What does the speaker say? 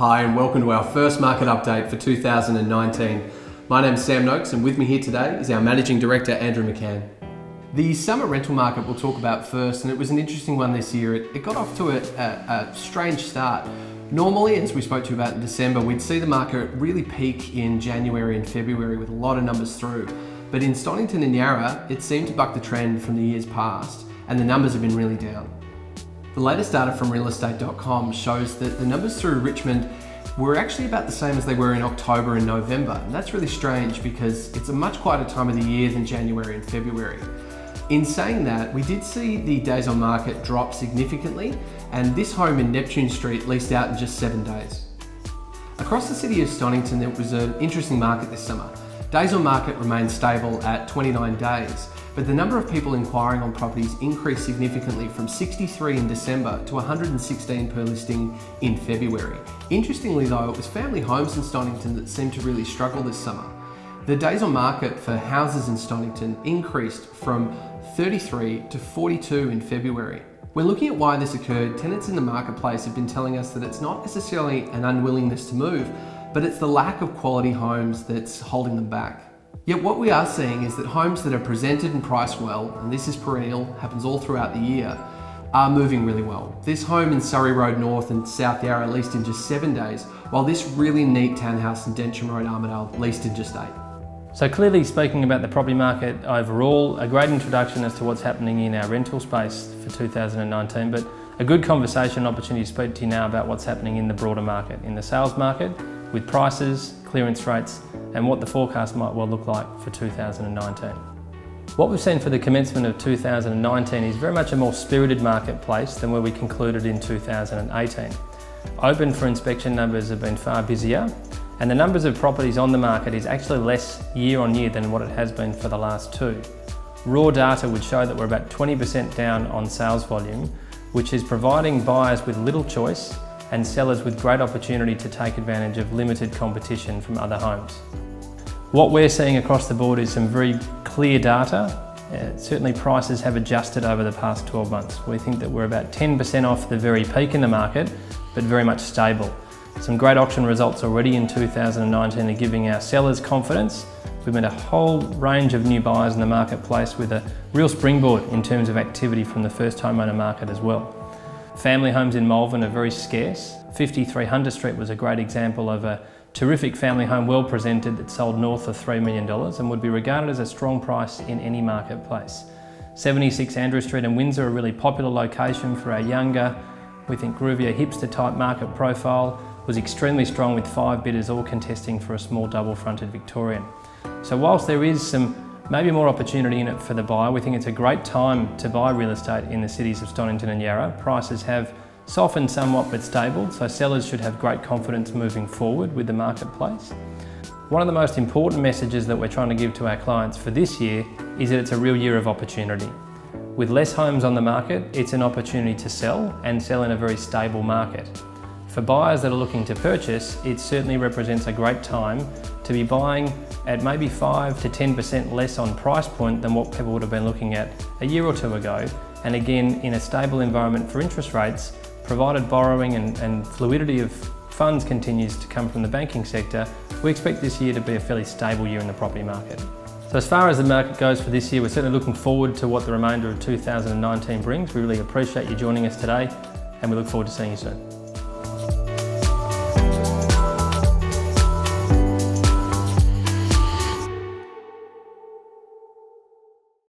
Hi and welcome to our first market update for 2019. My name's Sam Noakes and with me here today is our Managing Director Andrew McCann. The summer rental market we'll talk about first, and it was an interesting one this year. It got off to a strange start. Normally, as we spoke to you about in December, we'd see the market really peak in January and February with a lot of numbers through. But in Stonington and Yarra, it seemed to buck the trend from the years past, and the numbers have been really down. The latest data from realestate.com shows that the numbers through Richmond were actually about the same as they were in October and November. And that's really strange because it's a much quieter time of the year than January and February. In saying that, we did see the days on market drop significantly, and this home in Neptune Street leased out in just 7 days. Across the city of Stonington, it was an interesting market this summer. Days on market remained stable at 29 days, but the number of people inquiring on properties increased significantly from 63 in December to 116 per listing in February. Interestingly though, it was family homes in Stonington that seemed to really struggle this summer. The days on market for houses in Stonington increased from 33 to 42 in February. When looking at why this occurred, tenants in the marketplace have been telling us that it's not necessarily an unwillingness to move, but it's the lack of quality homes that's holding them back. Yet what we are seeing is that homes that are presented and priced well, and this is perennial, happens all throughout the year, are moving really well. This home in Surrey Road North and South Yarra leased in just 7 days, while this really neat townhouse in Densham Road, Armadale, leased in just 8. So clearly speaking about the property market overall, a great introduction as to what's happening in our rental space for 2019, but a good conversation opportunity to speak to you now about what's happening in the broader market, in the sales market, with prices, clearance rates, and what the forecast might well look like for 2019. What we've seen for the commencement of 2019 is very much a more spirited marketplace than where we concluded in 2018. Open for inspection numbers have been far busier, and the numbers of properties on the market is actually less year on year than what it has been for the last 2. Raw data would show that we're about 20% down on sales volume, which is providing buyers with little choice and sellers with great opportunity to take advantage of limited competition from other homes. What we're seeing across the board is some very clear data. Certainly prices have adjusted over the past 12 months. We think that we're about 10% off the very peak in the market, but very much stable. Some great auction results already in 2019 are giving our sellers confidence. We've met a whole range of new buyers in the marketplace with a real springboard in terms of activity from the first homeowner market as well. Family homes in Malvern are very scarce. 53 Hunter Street was a great example of a terrific family home, well presented, that sold north of $3 million and would be regarded as a strong price in any marketplace. 76 Andrew Street in Windsor, a really popular location for our younger, we think groovier hipster type market profile, was extremely strong with 5 bidders all contesting for a small double-fronted Victorian. So whilst there is some maybe more opportunity in it for the buyer, we think it's a great time to buy real estate in the cities of Stonington and Yarra. Prices have softened somewhat but stable, so sellers should have great confidence moving forward with the marketplace. One of the most important messages that we're trying to give to our clients for this year is that it's a real year of opportunity. With less homes on the market, it's an opportunity to sell and sell in a very stable market. For buyers that are looking to purchase, it certainly represents a great time to be buying at maybe 5 to 10% less on price point than what people would have been looking at a year or 2 ago. And again, in a stable environment for interest rates, provided borrowing and fluidity of funds continues to come from the banking sector, we expect this year to be a fairly stable year in the property market. So as far as the market goes for this year, we're certainly looking forward to what the remainder of 2019 brings. We really appreciate you joining us today, and we look forward to seeing you soon.